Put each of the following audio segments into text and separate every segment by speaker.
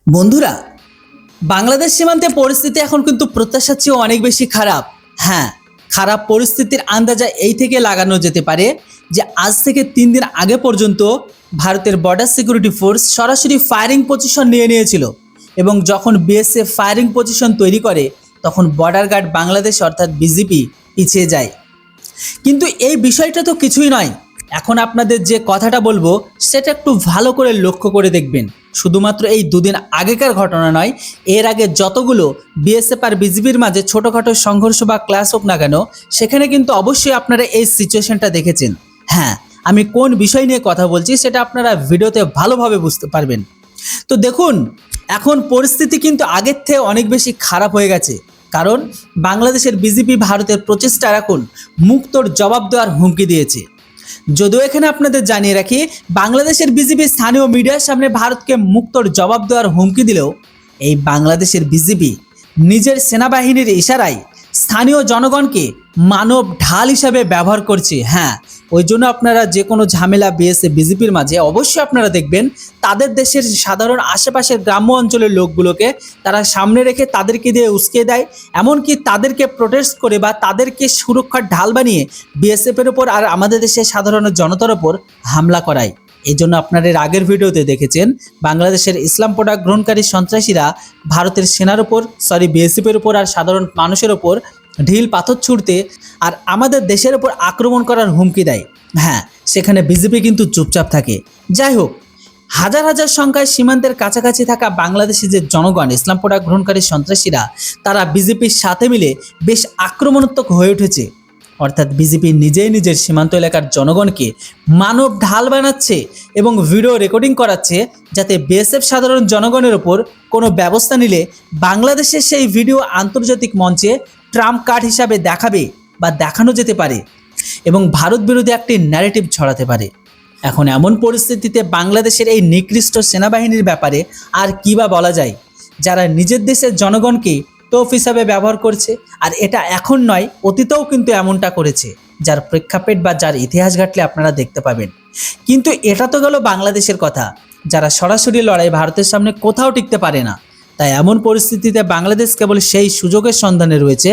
Speaker 1: বন্ধুরা, বাংলাদেশ সীমান্তে পরিস্থিতি এখন কিন্তু প্রত্যাশার চেয়ে অনেক বেশি খারাপ। হ্যাঁ, খারাপ পরিস্থিতির আন্দাজা এই থেকে লাগানো যেতে পারে যে আজ থেকে 3 দিন আগে পর্যন্ত ভারতের বর্ডার সিকিউরিটি ফোর্স সরাসরি ফায়ারিং পজিশন নিয়ে নিয়েছিল এবং যখন বিএসএফ ফায়ারিং পজিশন তৈরি করে তখন বর্ডার গার্ড বাংলাদেশ অর্থাৎ বিজিপি পিছিয়ে যায়। কিন্তু এই বিষয়টা তো কিছুই নয়। এখন আপনাদের যে কথাটা বলবো সেটা একটু ভালো করে লক্ষ্য করে দেখবেন। শুধুমাত্র এই 2 দিন আগেকার ঘটনা নয়, এর আগে যতগুলো বিএসএফ আর বিজিবির মাঝে ছোটোখাটো সংঘর্ষ বা ক্লাস হোক না কেন, সেখানে কিন্তু অবশ্যই আপনারা এই সিচুয়েশনটা দেখেছেন। হ্যাঁ, আমি কোন বিষয় নিয়ে কথা বলছি সেটা আপনারা ভিডিওতে ভালোভাবে বুঝতে পারবেন। তো দেখুন, এখন পরিস্থিতি কিন্তু আগের থেকে অনেক বেশি খারাপ হয়ে গেছে, কারণ বাংলাদেশের বিজেপি ভারতের প্রচেষ্টার এখন মুক্তোর জবাব দেওয়ার হুমকি দিয়েছে। যদিও এখানে আপনাদের জানিয়ে রাখি, বাংলাদেশের বিজেপি স্থানীয় মিডিয়ার সামনে ভারতকে মুক্তোর জবাব দেওয়ার হুমকি দিলেও এই বাংলাদেশের বিজেপি নিজের সেনাবাহিনীর ইশারায় স্থানীয় জনগণকে মানব ঢাল হিসাবে ব্যবহার করছে। হ্যাঁ, ওই জন্য আপনারা যে কোনো ঝামেলা বিএসএফ বিজেপির মাঝে অবশ্যই আপনারা দেখবেন তাদের দেশের সাধারণ আশেপাশের গ্রাম্য অঞ্চলের লোকগুলোকে তারা সামনে রেখে তাদেরকে দিয়ে উস্কে দেয়, এমনকি তাদেরকে প্রোটেস্ট করে বা তাদেরকে সুরক্ষার ঢাল বানিয়ে বিএসএফের ওপর আর আমাদের দেশের সাধারণ জনতার ওপর হামলা করায়। এই জন্য আপনারা এর আগের ভিডিওতে দেখেছেন বাংলাদেশের ইসলাম প্রোডাক্ট গ্রহণকারী সন্ত্রাসীরা ভারতের সেনার ওপর বিএসএফের ওপর আর সাধারণ মানুষের ওপর ঢিল পাথর ছুঁড়তে আর আমাদের দেশের ওপর আক্রমণ করার হুমকি দেয়। হ্যাঁ, সেখানে বিজেপি কিন্তু চুপচাপ থাকে। যাই হোক, হাজার হাজার সংখ্যায় সীমান্তের কাছাকাছি থাকা বাংলাদেশের যে জনগণ ইসলাম প্রোডাক্ট গ্রহণকারী সন্ত্রাসীরা তারা বিজেপির সাথে মিলে বেশ আক্রমণাত্মক হয়ে উঠেছে। অর্থাৎ বিজেপি নিজেই নিজের সীমান্ত এলাকার জনগণকে মানব ঢাল বানাচ্ছে এবং ভিডিও রেকর্ডিং করাচ্ছে, যাতে বিএসএফ সাধারণ জনগণের ওপর কোনো ব্যবস্থা নিলে বাংলাদেশের সেই ভিডিও আন্তর্জাতিক মঞ্চে ট্রাম্প কার্ড হিসাবে দেখাবে বা দেখানো যেতে পারে এবং ভারত বিরোধী একটি ন্যারেটিভ ছড়াতে পারে। এখন এমন পরিস্থিতিতে বাংলাদেশের এই নিকৃষ্ট সেনাবাহিনীর ব্যাপারে আর কী বা বলা যায়, যারা নিজের দেশের জনগণকে তোপ হিসাবে ব্যবহার করছে। আর এটা এখন নয়, অতীতেও কিন্তু এমনটা করেছে, যার প্রেক্ষাপট বা যার ইতিহাস ঘাটলে আপনারা দেখতে পাবেন। কিন্তু এটা তো গেল বাংলাদেশের কথা, যারা সরাসরি লড়াই ভারতের সামনে কোথাও টিকতে পারে না। তাই এমন পরিস্থিতিতে বাংলাদেশ কেবল সেই সুযোগের সন্ধানে রয়েছে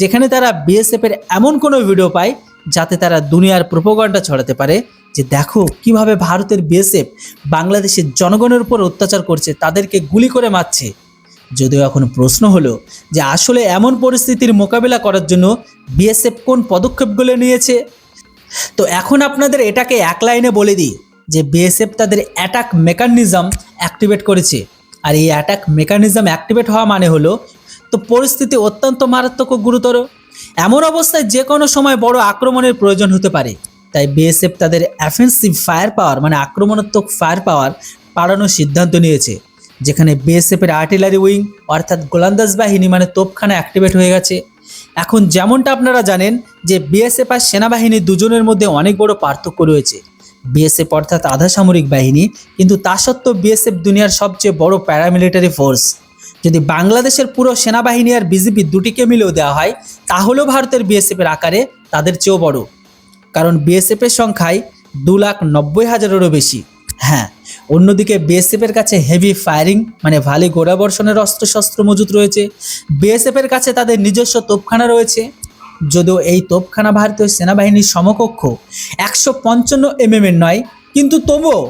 Speaker 1: যেখানে তারা বিএসএফের এমন কোনো ভিডিও পায় যাতে তারা দুনিয়ার প্রোপাগান্ডা ছড়াতে পারে যে দেখো কিভাবে ভারতের বিএসএফ বাংলাদেশের জনগণের উপর অত্যাচার করছে, তাদেরকে গুলি করে মারছে। যদিও এখন প্রশ্ন হলো যে আসলে এমন পরিস্থিতির মোকাবিলা করার জন্য বিএসএফ কোন পদক্ষেপগুলো নিয়েছে। তো এখন আপনাদের এটাকে এক লাইনে বলে দিই যে বিএসএফ তাদের অ্যাটাক মেকানিজম অ্যাক্টিভেট করেছে। আর এই অ্যাটাক মেকানিজম অ্যাক্টিভেট হওয়া মানে হলো তো পরিস্থিতি অত্যন্ত মারাত্মক ও গুরুতর। এমন অবস্থায় যে কোনো সময় বড় আক্রমণের প্রয়োজন হতে পারে। তাই বিএসএফ তাদের অ্যাফেন্সিভ ফায়ার পাওয়ার মানে আক্রমণাত্মক ফায়ার পাওয়ার বাড়ানোর সিদ্ধান্ত নিয়েছে, যেখানে বিএসএফের আর্টিলারি উইং অর্থাৎ গোলন্দাজ বাহিনী মানে তোপখানা অ্যাক্টিভেট হয়ে গেছে। এখন যেমনটা আপনারা জানেন যে বিএসএফ আর সেনাবাহিনী দুজনের মধ্যে অনেক বড় পার্থক্য রয়েছে। বিএসএফ অর্থাৎ আধা সামরিক বাহিনী, কিন্তু তা সত্ত্বেও বিএসএফ দুনিয়ার সবচেয়ে বড় প্যারামিলিটারি ফোর্স। যদি বাংলাদেশের পুরো সেনাবাহিনী আর বিজেপি দুটিকে মিলেও দেওয়া হয় তাহলেও ভারতের বিএসএফের আকারে তাদের চেয়েও বড়, কারণ বিএসএফের সংখ্যায় 2,90,000-এরও বেশি। হ্যাঁ, অন্যদিকে বিএসএফের কাছে হেভি ফায়ারিং মানে ভারী গোলাবর্ষণের অস্ত্রশস্ত্র মজুত রয়েছে। বিএসএফের কাছে তাদের নিজস্ব তোপখানা রয়েছে। যদিও এই তোপখানা ভারতীয় সেনাবাহিনীর সমকক্ষ 155 mm এর নয়, কিন্তু তবুও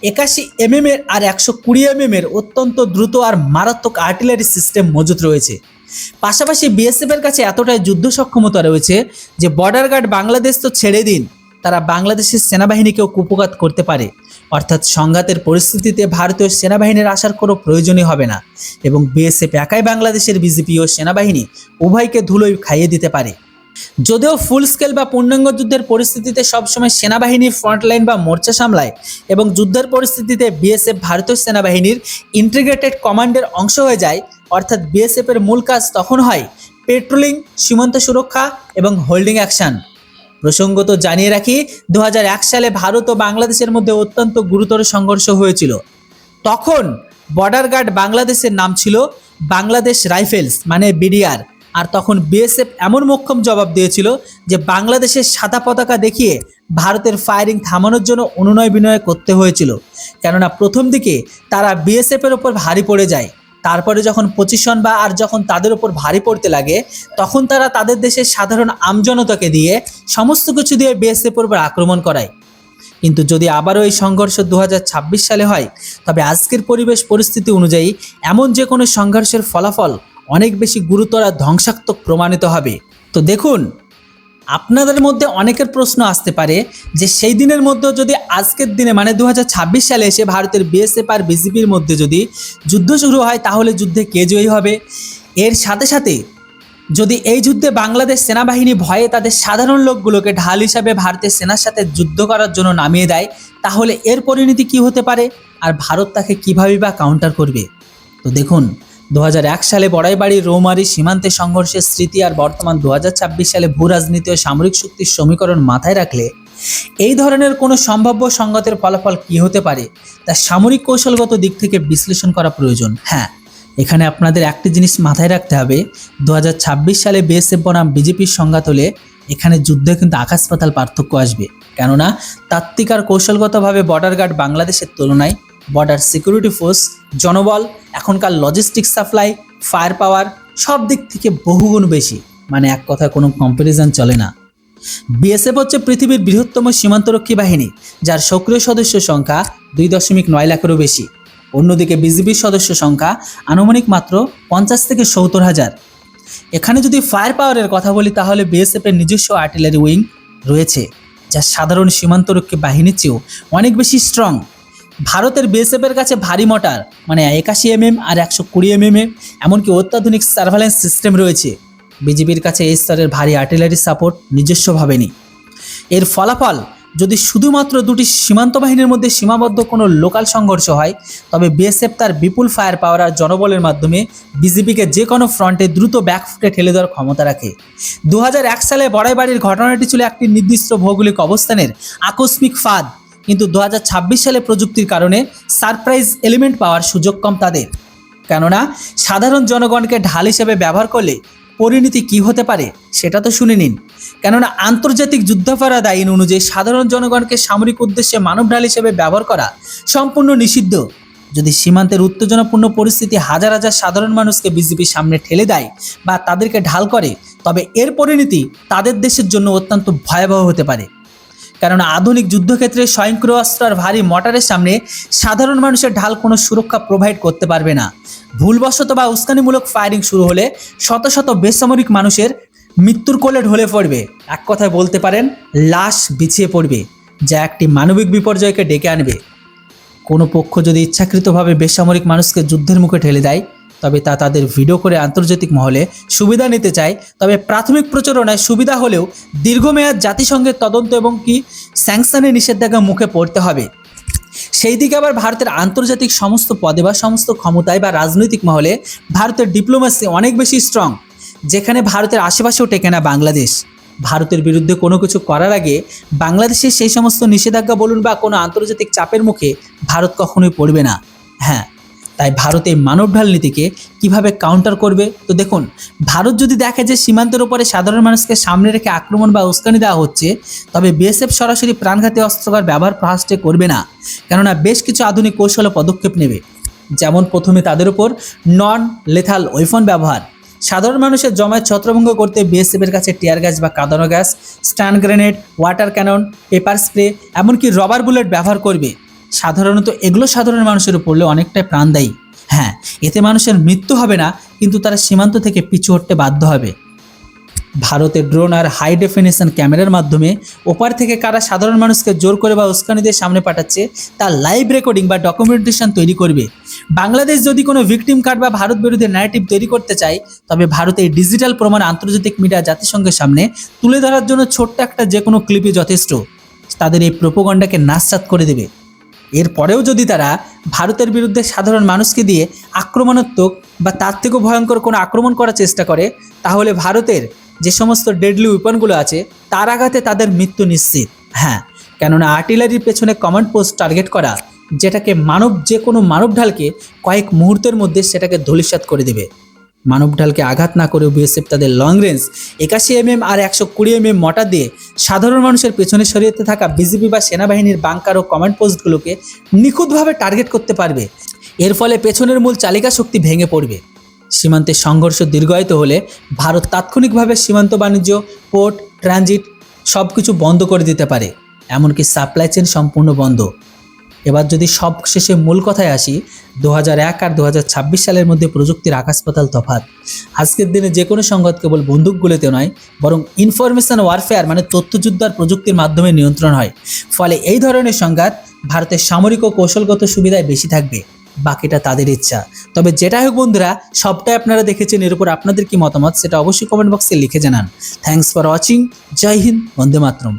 Speaker 1: 81 mm এর আর 120 mm এর অত্যন্ত দ্রুত আর মারাত্মক আর্টিলারি সিস্টেম মজুত রয়েছে। পাশাপাশি বিএসএফের কাছে এতটাই যুদ্ধ সক্ষমতা রয়েছে যে বর্ডার গার্ড বাংলাদেশ তো ছেড়ে দিন, তারা বাংলাদেশের সেনাবাহিনীকেও কুপঘাত করতে পারে। অর্থাৎ সংঘাতের পরিস্থিতিতে ভারতীয় সেনাবাহিনীর আসার কোনো প্রয়োজনই হবে না এবং বিএসএফ একাই বাংলাদেশের বিজেপি ও সেনাবাহিনী উভয়কে ধুলোয় খাইয়ে দিতে পারে। যদিও ফুল স্কেল বা পূর্ণাঙ্গ যুদ্ধের পরিস্থিতিতে সবসময় সেনাবাহিনী ফ্রন্টলাইন বা মোর্চা সামলায় এবং যুদ্ধের পরিস্থিতিতে বিএসএফ ভারতীয় সেনাবাহিনীর ইন্টিগ্রেটেড কমান্ডের অংশ হয়ে যায়। অর্থাৎ বিএসএফের মূল কাজ তখন হয় পেট্রোলিং, সীমান্ত সুরক্ষা এবং হোল্ডিং অ্যাকশন। প্রসঙ্গত জানিয়ে রাখি, 2001 সালে ভারত ও বাংলাদেশের মধ্যে অত্যন্ত গুরুতর সংঘর্ষ হয়েছিল। তখন বর্ডার গার্ড বাংলাদেশের নাম ছিল বাংলাদেশ রাইফেলস মানে বিডিআর, আর তখন বিএসএফ এমন মোক্ষম জবাব দিয়েছিল যে বাংলাদেশের সাদা পতাকা দেখিয়ে ভারতের ফায়ারিং থামানোর জন্য অনুনয় বিনয় করতে হয়েছিল। কেননা প্রথম দিকে তারা বিএসএফের ওপর ভারী পড়ে যায়, তারপরে যখন পজিশন বা আর যখন তাদের ওপর ভারী পড়তে লাগে তখন তারা তাদের দেশের সাধারণ আমজনতাকে দিয়ে সমস্ত কিছু দিয়ে বিএসএফের উপর আক্রমণ করায়। কিন্তু যদি আবারও এই সংঘর্ষ 2026 সালে হয় তবে আজকের পরিবেশ পরিস্থিতি অনুযায়ী এমন যে কোনো সংঘর্ষের ফলাফল অনেক বেশি গুরুতর আর ধ্বংসাত্মক প্রমাণিত হবে। তো দেখুন, আপনাদের মধ্যে অনেকের প্রশ্ন আসতে পারে যে সেই দিনের মধ্যে যদি আজকের দিনে মানে 2026 সালে এসে ভারতের বিএসএফ আর বিজেপির মধ্যে যদি যুদ্ধ শুরু হয় তাহলে যুদ্ধে কে জয়ী হবে? এর সাথে সাথে যদি এই যুদ্ধে বাংলাদেশ সেনাবাহিনী ভয়ে তাদের সাধারণ লোকগুলোকে ঢাল হিসাবে ভারতের সেনার সাথে যুদ্ধ করার জন্য নামিয়ে দেয় তাহলে এর পরিণতি কি হতে পারে আর ভারত তাকে কীভাবে বা কাউন্টার করবে? তো দেখুন, 2001 সালে বড়াইবাড়ির রৌমারী সীমান্তে সংঘর্ষের স্মৃতি আর বর্তমান 2026 সালে ভূ রাজনীতি ও সামরিক শক্তির সমীকরণ মাথায় রাখলে এই ধরনের কোনো সম্ভাব্য সংঘাতের ফলাফল কি হতে পারে তা সামরিক কৌশলগত দিক থেকে বিশ্লেষণ করা প্রয়োজন। হ্যাঁ, এখানে আপনাদের একটি জিনিস মাথায় রাখতে হবে, 2026 সালে বিএসএফ বনাম বিজেপির সংঘাত হলে এখানে যুদ্ধে কিন্তু আকাশ পাতাল পার্থক্য আসবে। কেননা তাত্ত্বিক আর কৌশলগতভাবে বর্ডার গার্ড বাংলাদেশের তুলনায় বর্ডার সিকিউরিটি ফোর্স, জনবল, এখনকার লজিস্টিক সাপ্লাই, ফায়ার পাওয়ার সব দিক থেকে বহুগুণ বেশি, মানে এক কথায় কোনো কম্প্যারিজন চলে না। বিএসএফ হচ্ছে পৃথিবীর বৃহত্তম সীমান্তরক্ষী বাহিনী, যার সক্রিয় সদস্য সংখ্যা 2.9 লাখেরও বেশি। অন্যদিকে বিজেপির সদস্য সংখ্যা আনুমানিক মাত্র 50 থেকে 70,000। এখানে যদি ফায়ার পাওয়ারের কথা বলি তাহলে বিএসএফের নিজস্ব আর্টিলারি উইং রয়েছে, যা সাধারণ সীমান্তরক্ষী বাহিনীর চেয়েও অনেক বেশি স্ট্রং। ভারতের বিএসএফের কাছে ভারী মোটার মানে 81 mm আর 120 mm এমনকি অত্যাধুনিক সার্ভেলেন্স সিস্টেম রয়েছে। বিজেপির কাছে এই স্তরের ভারী আর্টিলারি সাপোর্ট নিজস্বভাবে নেই। এর ফলাফল যদি শুধুমাত্র দুটি সীমান্ত বাহিনীর মধ্যে সীমাবদ্ধ কোনো লোকাল সংঘর্ষ হয় তবে বিএসএফ তার বিপুল ফায়ার পাওয়ার আর জনবলের মাধ্যমে বিজেপিকে যে কোনো ফ্রন্টে দ্রুত ব্যাকফুটে ঠেলে দেওয়ার ক্ষমতা রাখে। 2001 সালে বড়াইবাড়ির ঘটনাটি ছিল একটি নির্দিষ্ট ভৌগোলিক অবস্থানের আকস্মিক ফাঁদ, কিন্তু 2026 সালে প্রযুক্তির কারণে সারপ্রাইজ এলিমেন্ট পাওয়ার সুযোগ কম তাদের। কেননা সাধারণ জনগণকে ঢাল হিসেবে ব্যবহার করলে পরিণতি কি হতে পারে সেটা তো শুনে নিন। কেননা আন্তর্জাতিক যুদ্ধাপরাধ আইন অনুযায়ী সাধারণ জনগণকে সামরিক উদ্দেশ্যে মানব ঢাল হিসেবে ব্যবহার করা সম্পূর্ণ নিষিদ্ধ। যদি সীমান্তের উত্তেজনাপূর্ণ পরিস্থিতি হাজার হাজার সাধারণ মানুষকে বিজেপির সামনে ঠেলে দেয় বা তাদেরকে ঢাল করে তবে এর পরিণতি তাদের দেশের জন্য অত্যন্ত ভয়াবহ হতে পারে। কেননা আধুনিক যুদ্ধক্ষেত্রে স্বয়ংক্রিয় অস্ত্র আর ভারী মর্টারের সামনে সাধারণ মানুষের ঢাল কোনো সুরক্ষা প্রোভাইড করতে পারবে না। ভুলবশত বা উস্কানিমূলক ফায়ারিং শুরু হলে শত শত বেসামরিক মানুষের মৃত্যুর কোলে ঢলে পড়বে, এক কথায় বলতে পারেন লাশ বিছিয়ে পড়বে, যা একটি মানবিক বিপর্যয়কে ডেকে আনবে। কোনো পক্ষ যদি ইচ্ছাকৃতভাবে বেসামরিক মানুষকে যুদ্ধের মুখে ঠেলে দেয় তবে তা তাদের ভিডিও করে আন্তর্জাতিক মহলে সুবিধা নিতে চায়, তবে প্রাথমিক প্রচারণায় সুবিধা হলেও দীর্ঘমেয়াদ জাতিসংঘের তদন্ত এবং কি স্যাংশনের নিষেধাজ্ঞা মুখে পড়তে হবে। সেই দিকে আবার ভারতের আন্তর্জাতিক সমস্ত পদে বা সমস্ত ক্ষমতায় বা রাজনৈতিক মহলে ভারতের ডিপ্লোমেসি অনেক বেশি স্ট্রং, যেখানে ভারতের আশেপাশেও টেকে না বাংলাদেশ। ভারতের বিরুদ্ধে কোনো কিছু করার আগে বাংলাদেশের সেই সমস্ত নিষেধাজ্ঞা বলুন বা কোনো আন্তর্জাতিক চাপের মুখে ভারত কখনোই পড়বে না। হ্যাঁ, তাই ভারত এই মানব ঢাল নীতিকে কীভাবে কাউন্টার করবে? তো দেখুন, ভারত যদি দেখে যে সীমান্তের উপরে সাধারণ মানুষকে সামনে রেখে আক্রমণ বা উস্কানি দেওয়া হচ্ছে তবে বিএসএফ সরাসরি প্রাণঘাতী অস্ত্রাগার ব্যবহার ফার্স্টে করবে না, কেননা বেশ কিছু আধুনিক কৌশল ও পদক্ষেপ নেবে। যেমন প্রথমে তাদের উপর নন লেথাল ওয়েপন ব্যবহার। সাধারণ মানুষের জমায়েত ছত্রভঙ্গ করতে বিএসএফের কাছে টিয়ার গ্যাস বা কাঁদানো gas, stun grenade, water cannon, pepper spray এমনকি রবার বুলেট ব্যবহার করবে। সাধারণত এগুলো সাধারণ মানুষের পড়লে অনেকটাই প্রাণদায়ী। হ্যাঁ, এতে মানুষের মৃত্যু হবে না, কিন্তু তারা সীমান্ত থেকে পিছু হটতে বাধ্য হবে। ভারতের ড্রোন আর হাই ডেফিনেশন ক্যামেরার মাধ্যমে ওপার থেকে কারা সাধারণ মানুষকে জোর করে বা উস্কানি দিয়ে সামনে পাঠাচ্ছে তার লাইভ রেকর্ডিং বা ডকুমেন্টেশন তৈরি করবে। বাংলাদেশ যদি কোনো ভিকটিম কার্ড বা ভারত বিরোধী ন্যারেটিভ তৈরি করতে চায় তবে ভারত এই ডিজিটাল প্রমাণ আন্তর্জাতিক মিডিয়া জাতিসংঘের সামনে তুলে ধরার জন্য ছোট্ট একটা যে কোনো ক্লিপই যথেষ্ট। তাদের এই প্রোপাগান্ডাকে নাসচাঁত করে দেবে। এরপরেও যদি তারা ভারতের বিরুদ্ধে সাধারণ মানুষকে দিয়ে আক্রমণাত্মক বা তার থেকেও ভয়ঙ্কর কোনো আক্রমণ করার চেষ্টা করে তাহলে ভারতের যে সমস্ত ডেডলি ওয়েপনগুলো আছে তার আঘাতে তাদের মৃত্যু নিশ্চিত। হ্যাঁ, কেননা আর্টিলারির পেছনে কমান্ড পোস্ট টার্গেট করা যেটাকে যে কোনো মানব ঢালকে কয়েক মুহূর্তের মধ্যে সেটাকে ধূলিসাৎ করে দেবে। মানব ঢালকে আঘাত না করেও বিএসএফ তাদের লং রেঞ্জ 81 আর 120 মর্টার দিয়ে সাধারণ মানুষের পেছনে সরিয়ে থাকা বিজিবি বা সেনাবাহিনীর বাংকার ও কমান্ড পোস্টগুলোকে নিখুঁতভাবে টার্গেট করতে পারবে। এর ফলে পেছনের মূল চালিকা শক্তি ভেঙে পড়বে। সীমান্তে সংঘর্ষ দীর্ঘায়িত হলে ভারত তাৎক্ষণিকভাবে সীমান্ত বাণিজ্য, পোর্ট, ট্রানজিট সব কিছু বন্ধ করে দিতে পারে, এমনকি সাপ্লাই চেন সম্পূর্ণ বন্ধ। এবার যদি সব শেষে মূল কথায় আসি, 2001 আর 2026 সালের মধ্যে প্রযুক্তির আকাশ পাতাল তফাৎ। আজকের দিনে যে কোনো সংঘাত কেবল বন্দুকগুলোতে নয়, বরং ইনফরমেশন ওয়ারফেয়ার মানে তথ্যযুদ্ধ আর প্রযুক্তির মাধ্যমে নিয়ন্ত্রণ হয়। ফলে এই ধরনের সংঘাত ভারতের সামরিক ও কৌশলগত সুবিধায় বেশি থাকবে, বাকিটা তাদের ইচ্ছা। তবে যেটাই হোক বন্ধুরা, সবটাই আপনারা দেখেছেন, এর উপর আপনাদের কি মতামত সেটা অবশ্যই কমেন্ট বক্সে লিখে জানান। Thanks for watching. জয় হিন্দ, বন্দে মাতরম।